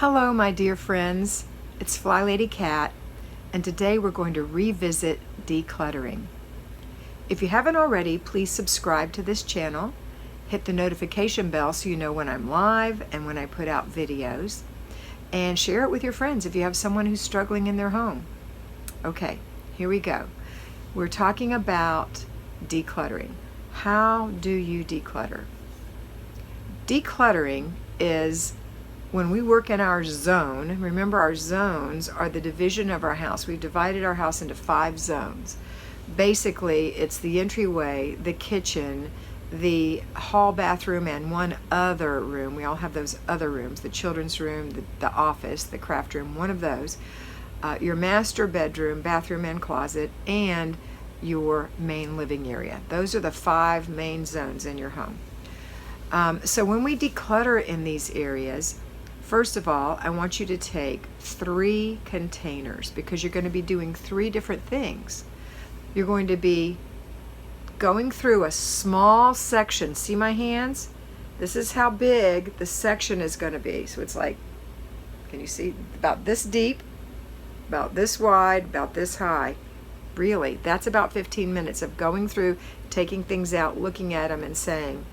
Hello, my dear friends. It's FlyLady Kat, and today we're going to revisit decluttering. If you haven't already, please subscribe to this channel. Hit the notification bell so you know when I'm live and when I put out videos. And share it with your friends if you have someone who's struggling in their home. Okay, here we go. We're talking about decluttering. How do you declutter? Decluttering is when we work in our zone. Remember, our zones are the division of our house. We've divided our house into 5 zones. Basically, it's the entryway, the kitchen, the hall bathroom, and one other room. We all have those other rooms, the children's room, the office, the craft room, one of those. Your master bedroom, bathroom, and closet, and your main living area. Those are the 5 main zones in your home. So when we declutter in these areas, first of all, I want you to take 3 containers because you're going to be doing 3 different things. You're going to be going through a small section. See my hands? This is how big the section is going to be. So it's like, can you see? About this deep, about this wide, about this high. Really, that's about 15 minutes of going through, taking things out, looking at them and saying,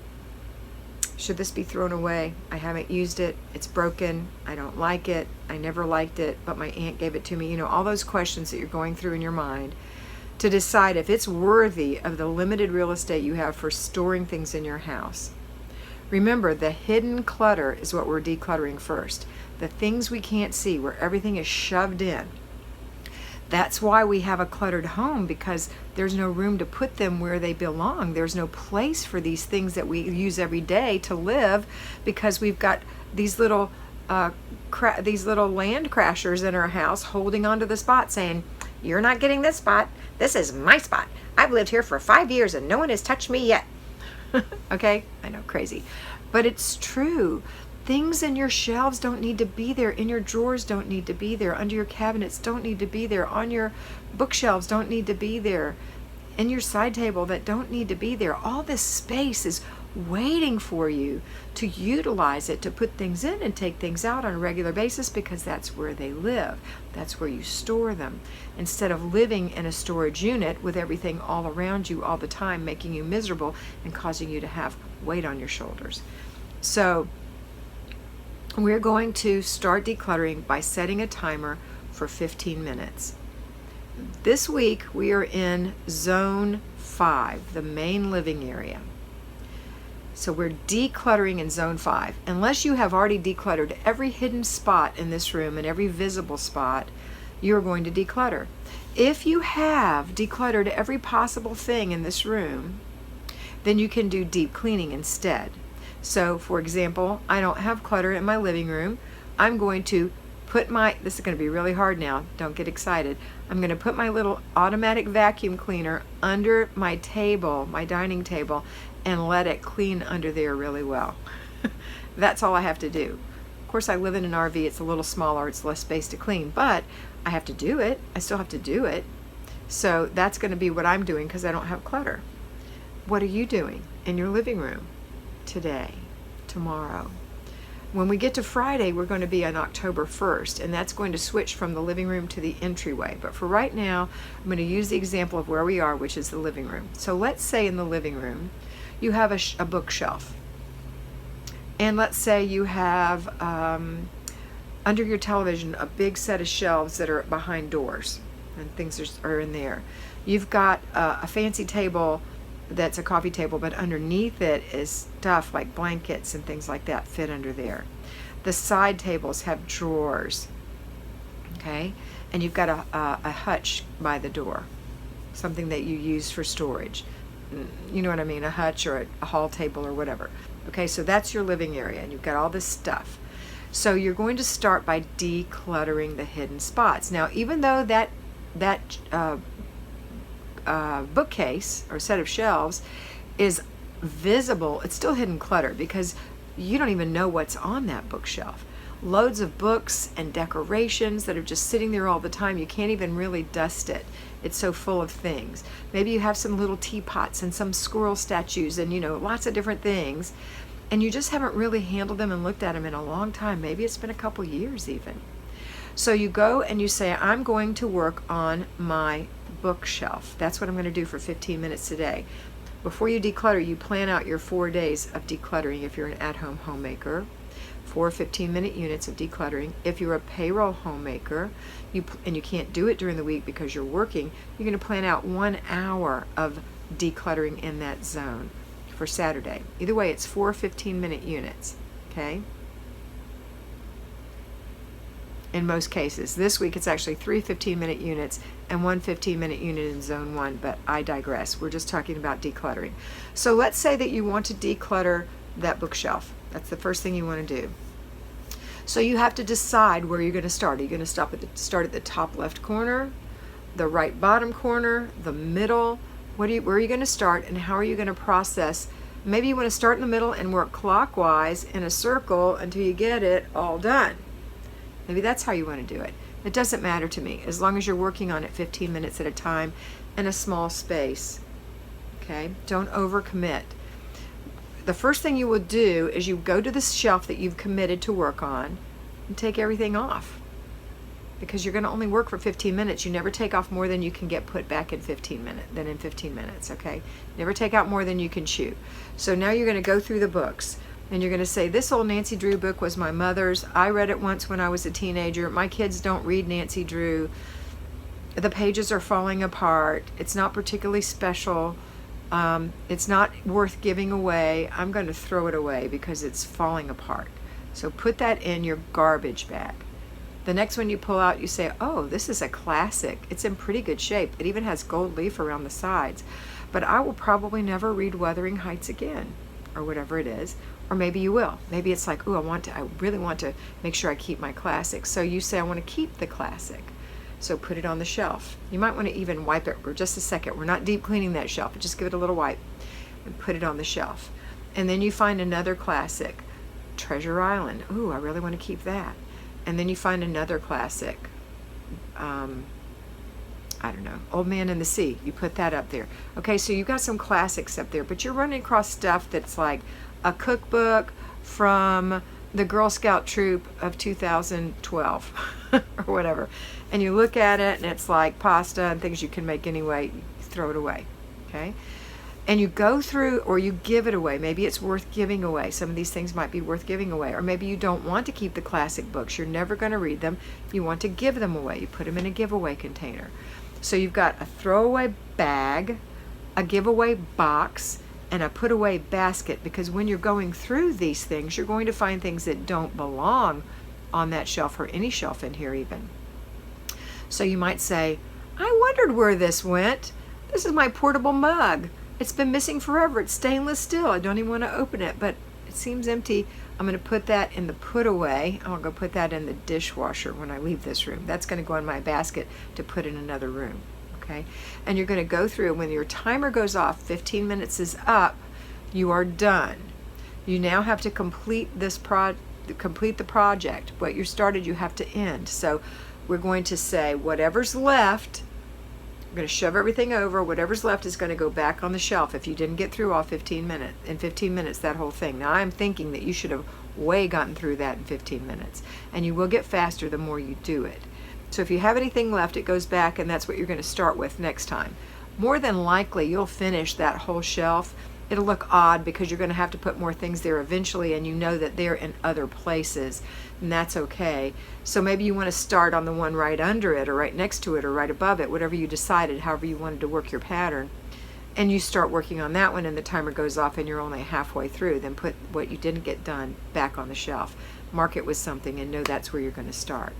should this be thrown away? I haven't used it. It's broken. I don't like it. I never liked it, but my aunt gave it to me. You know, all those questions that you're going through in your mind to decide if it's worthy of the limited real estate you have for storing things in your house. Remember, the hidden clutter is what we're decluttering first. The things we can't see, where everything is shoved in. That's why we have a cluttered home, because there's no room to put them where they belong. There's no place for these things that we use every day to live, because we've got these little land crashers in our house holding onto the spot saying, you're not getting this spot. This is my spot. I've lived here for 5 years and no one has touched me yet. Okay? I know, crazy. But it's true. Things in your shelves don't need to be there. In your drawers don't need to be there. Under your cabinets don't need to be there. On your bookshelves don't need to be there. In your side table that don't need to be there. All this space is waiting for you to utilize it, to put things in and take things out on a regular basis, because that's where they live. That's where you store them. Instead of living in a storage unit with everything all around you all the time, making you miserable and causing you to have weight on your shoulders. So we're going to start decluttering by setting a timer for 15 minutes. This week we are in Zone 5, the main living area. So we're decluttering in Zone 5. Unless you have already decluttered every hidden spot in this room and every visible spot, you're going to declutter. If you have decluttered every possible thing in this room, then you can do deep cleaning instead. So, for example, I don't have clutter in my living room. I'm going to put this is going to be really hard now, don't get excited. I'm going to put my little automatic vacuum cleaner under my table, my dining table, and let it clean under there really well. That's all I have to do. Of course, I live in an RV. It's a little smaller. It's less space to clean, but I have to do it. I still have to do it. So that's going to be what I'm doing because I don't have clutter. What are you doing in your living room today, tomorrow? When we get to Friday, we're going to be on October 1st, and that's going to switch from the living room to the entryway. But for right now, I'm going to use the example of where we are, which is the living room. So let's say in the living room, you have a bookshelf. And let's say you have, under your television, a big set of shelves that are behind doors, and things are in there. You've got a fancy table that's a coffee table, but underneath it is stuff like blankets and things like that fit under there. The side tables have drawers, okay? And you've got a hutch by the door, something that you use for storage. You know what I mean, a hutch or a hall table or whatever. Okay, so that's your living area, and you've got all this stuff. So you're going to start by decluttering the hidden spots. Now, even though that bookcase or set of shelves is visible, it's still hidden clutter because you don't even know what's on that bookshelf. Loads of books and decorations that are just sitting there all the time. You can't even really dust it. It's so full of things. Maybe you have some little teapots and some squirrel statues and, you know, lots of different things. and you just haven't really handled them and looked at them in a long time. Maybe it's been a couple years even. So you go and you say, I'm going to work on my bookshelf. That's what I'm going to do for 15 minutes today. Before you declutter, you plan out your 4 days of decluttering if you're an at-home homemaker. 4 15-minute units of decluttering. If you're a payroll homemaker, and you can't do it during the week because you're working, you're going to plan out 1 hour of decluttering in that zone for Saturday. Either way, it's 4 15-minute units, okay? In most cases. This week it's actually 3 15-minute units and 1 15-minute unit in zone 1, but I digress. We're just talking about decluttering. So let's say that you want to declutter that bookshelf. That's the first thing you want to do. So you have to decide where you're going to start. Are you going to start at the top left corner, the right bottom corner, the middle? Where are you going to start, and how are you going to process? Maybe you want to start in the middle and work clockwise in a circle until you get it all done. Maybe that's how you want to do it. It doesn't matter to me, as long as you're working on it 15 minutes at a time in a small space. Okay? Don't overcommit. The first thing you will do is you go to the shelf that you've committed to work on and take everything off. Because you're going to only work for 15 minutes. You never take off more than you can get put back in 15 minutes, okay? Never take out more than you can chew. So now you're going to go through the books. And you're going to say, this old Nancy Drew book was my mother's. I read it once when I was a teenager. My kids don't read Nancy Drew. The pages are falling apart. It's not particularly special. It's not worth giving away. I'm going to throw it away because it's falling apart. So put that in your garbage bag. The next one you pull out, you say, oh, this is a classic. It's in pretty good shape. It even has gold leaf around the sides. But I will probably never read Wuthering Heights again, or whatever it is. Or maybe you will. Maybe it's like, oh, I really want to make sure I keep my classic. So you say, I want to keep the classic. So put it on the shelf. You might want to even wipe it for just a second. We're not deep cleaning that shelf, but just give it a little wipe and put it on the shelf. And then you find another classic, Treasure Island. Ooh, I really want to keep that. And then you find another classic, I don't know, Old Man in the Sea. You put that up there. Okay, so you've got some classics up there, but you're running across stuff that's like a cookbook from the Girl Scout troop of 2012 or whatever. And you look at it and it's like pasta and things you can make anyway, you throw it away, okay? And you go through, or you give it away. Maybe it's worth giving away. Some of these things might be worth giving away. Or maybe you don't want to keep the classic books. You're never going to read them. You want to give them away. You put them in a giveaway container. So you've got a throwaway bag, a giveaway box, and a put away basket, because when you're going through these things, you're going to find things that don't belong on that shelf or any shelf in here even. So you might say, I wondered where this went. This is my portable mug. It's been missing forever. It's stainless steel. I don't even want to open it, but it seems empty. I'm going to put that in the put away. I'll go put that in the dishwasher when I leave this room. That's going to go in my basket to put in another room. Okay? And you're going to go through, when your timer goes off, 15 minutes is up, you are done. You now have to complete complete the project. What you started, you have to end. So we're going to say whatever's left, we're going to shove everything over. Whatever's left is going to go back on the shelf if you didn't get through all 15 minutes. In 15 minutes, that whole thing. Now, I'm thinking that you should have way gotten through that in 15 minutes. And you will get faster the more you do it. So if you have anything left, it goes back, and that's what you're going to start with next time. More than likely, you'll finish that whole shelf. It'll look odd because you're going to have to put more things there eventually, and you know that they're in other places, and that's okay. So maybe you want to start on the one right under it, or right next to it, or right above it, whatever you decided, however you wanted to work your pattern. And you start working on that one, and the timer goes off, and you're only halfway through. Then put what you didn't get done back on the shelf. Mark it with something and know that's where you're going to start.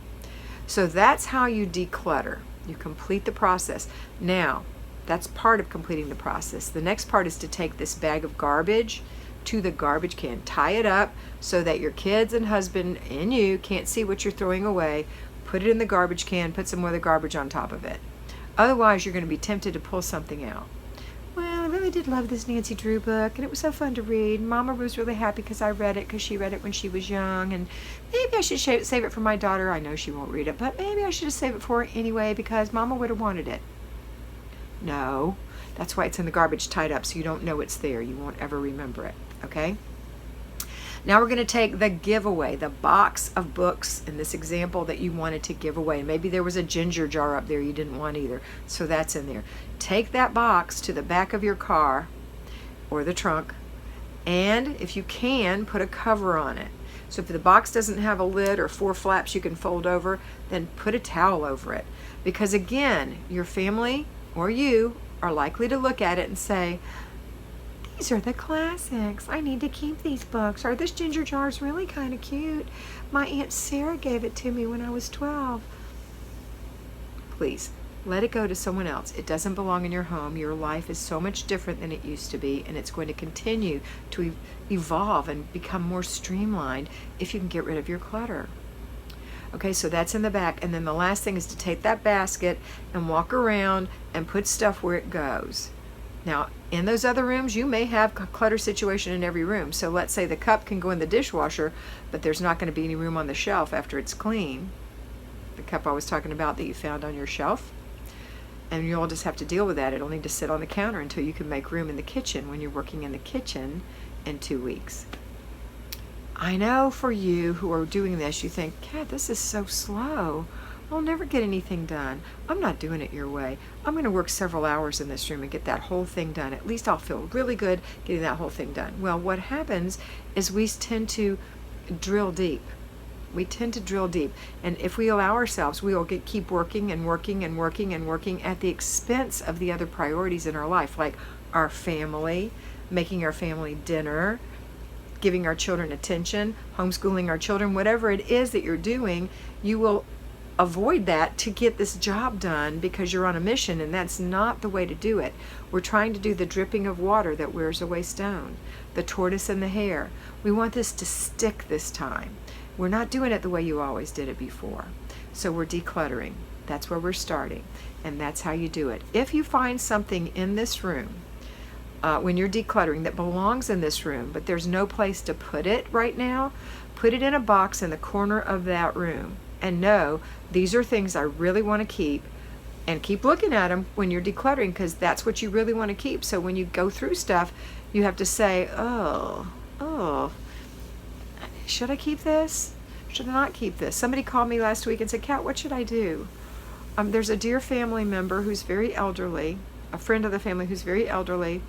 So that's how you declutter. You complete the process. Now, that's part of completing the process. The next part is to take this bag of garbage to the garbage can. Tie it up so that your kids and husband and you can't see what you're throwing away. Put it in the garbage can, put some other garbage on top of it. Otherwise, you're going to be tempted to pull something out. Well, I really did love this Nancy Drew book, and it was so fun to read. Mama was really happy because I read it, because she read it when she was young, and maybe I should save it for my daughter. I know she won't read it, but maybe I should just save it for her anyway because Mama would have wanted it. No, that's why it's in the garbage tied up, so you don't know it's there. You won't ever remember it, okay? Now we're going to take the giveaway, the box of books in this example that you wanted to give away. Maybe there was a ginger jar up there you didn't want either, so that's in there. Take that box to the back of your car or the trunk, and if you can, put a cover on it. So if the box doesn't have a lid or 4 flaps you can fold over, then put a towel over it. Because again, your family or you are likely to look at it and say, these are the classics. I need to keep these books. Or this ginger jar is really kind of cute. My Aunt Sarah gave it to me when I was 12. Please, let it go to someone else. It doesn't belong in your home. Your life is so much different than it used to be, and it's going to continue to evolve and become more streamlined if you can get rid of your clutter. Okay, so that's in the back. And then the last thing is to take that basket and walk around and put stuff where it goes. Now, in those other rooms, you may have a clutter situation in every room. So let's say the cup can go in the dishwasher, but there's not going to be any room on the shelf after it's clean. The cup I was talking about that you found on your shelf. And you'll just have to deal with that. It'll need to sit on the counter until you can make room in the kitchen when you're working in the kitchen in 2 weeks. I know for you who are doing this, you think, Kat, this is so slow. I'll never get anything done. I'm not doing it your way. I'm going to work several hours in this room and get that whole thing done. At least I'll feel really good getting that whole thing done. Well, what happens is we tend to drill deep. We tend to drill deep. And if we allow ourselves, we will keep working and working and working and working at the expense of the other priorities in our life, like our family, making our family dinner, giving our children attention, homeschooling our children, whatever it is that you're doing, you will avoid that to get this job done because you're on a mission, and that's not the way to do it. We're trying to do the dripping of water that wears away stone, the tortoise and the hare. We want this to stick this time. We're not doing it the way you always did it before. So we're decluttering. That's where we're starting, and that's how you do it. If you find something in this room when you're decluttering that belongs in this room, but there's no place to put it right now, put it in a box in the corner of that room. And know these are things I really want to keep, and keep looking at them when you're decluttering, because that's what you really want to keep. So when you go through stuff, you have to say, oh, should I keep this? Should I not keep this? Somebody called me last week and said, Kat, what should I do? There's a dear family member who's very elderly, a friend of the family who's very elderly,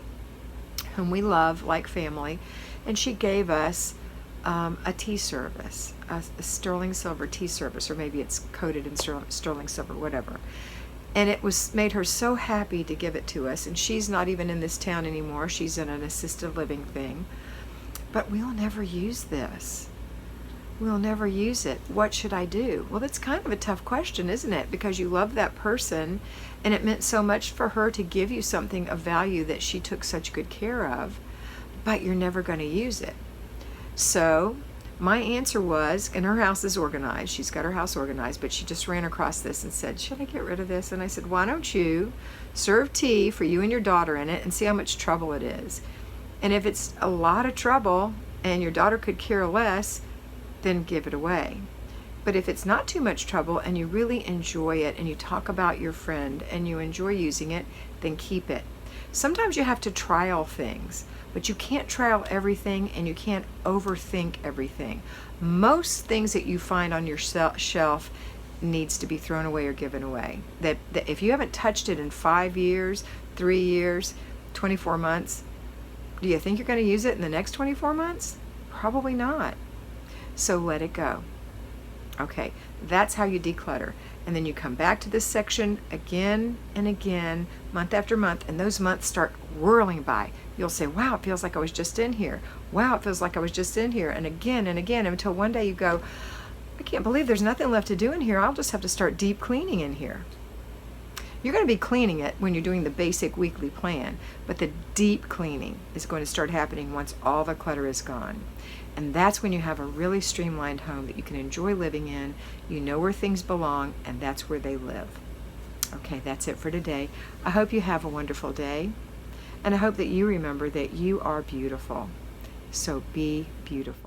whom we love like family, and she gave us a tea service, a sterling silver tea service, or maybe it's coated in sterling silver, whatever. And it made her so happy to give it to us. And she's not even in this town anymore. She's in an assisted living thing. But we'll never use this. We'll never use it. What should I do? Well, that's kind of a tough question, isn't it? Because you love that person, and it meant so much for her to give you something of value that she took such good care of, but you're never going to use it. So my answer was, and her house is organized, she's got her house organized, but she just ran across this and said, should I get rid of this? And I said, why don't you serve tea for you and your daughter in it and see how much trouble it is? And if it's a lot of trouble and your daughter could care less, then give it away. But if it's not too much trouble and you really enjoy it and you talk about your friend and you enjoy using it, then keep it. Sometimes you have to trial things, but you can't trial everything and you can't overthink everything. Most things that you find on your shelf needs to be thrown away or given away. That if you haven't touched it in 5 years, 3 years, 24 months, do you think you're going to use it in the next 24 months? Probably not. So let it go. Okay, that's how you declutter. And then you come back to this section again and again, month after month, and those months start whirling by. You'll say, wow, it feels like I was just in here. Wow, it feels like I was just in here. And again, until one day you go, I can't believe there's nothing left to do in here. I'll just have to start deep cleaning in here. You're going to be cleaning it when you're doing the basic weekly plan, but the deep cleaning is going to start happening once all the clutter is gone. And that's when you have a really streamlined home that you can enjoy living in. You know where things belong, and that's where they live. Okay, that's it for today. I hope you have a wonderful day, and I hope that you remember that you are beautiful. So be beautiful.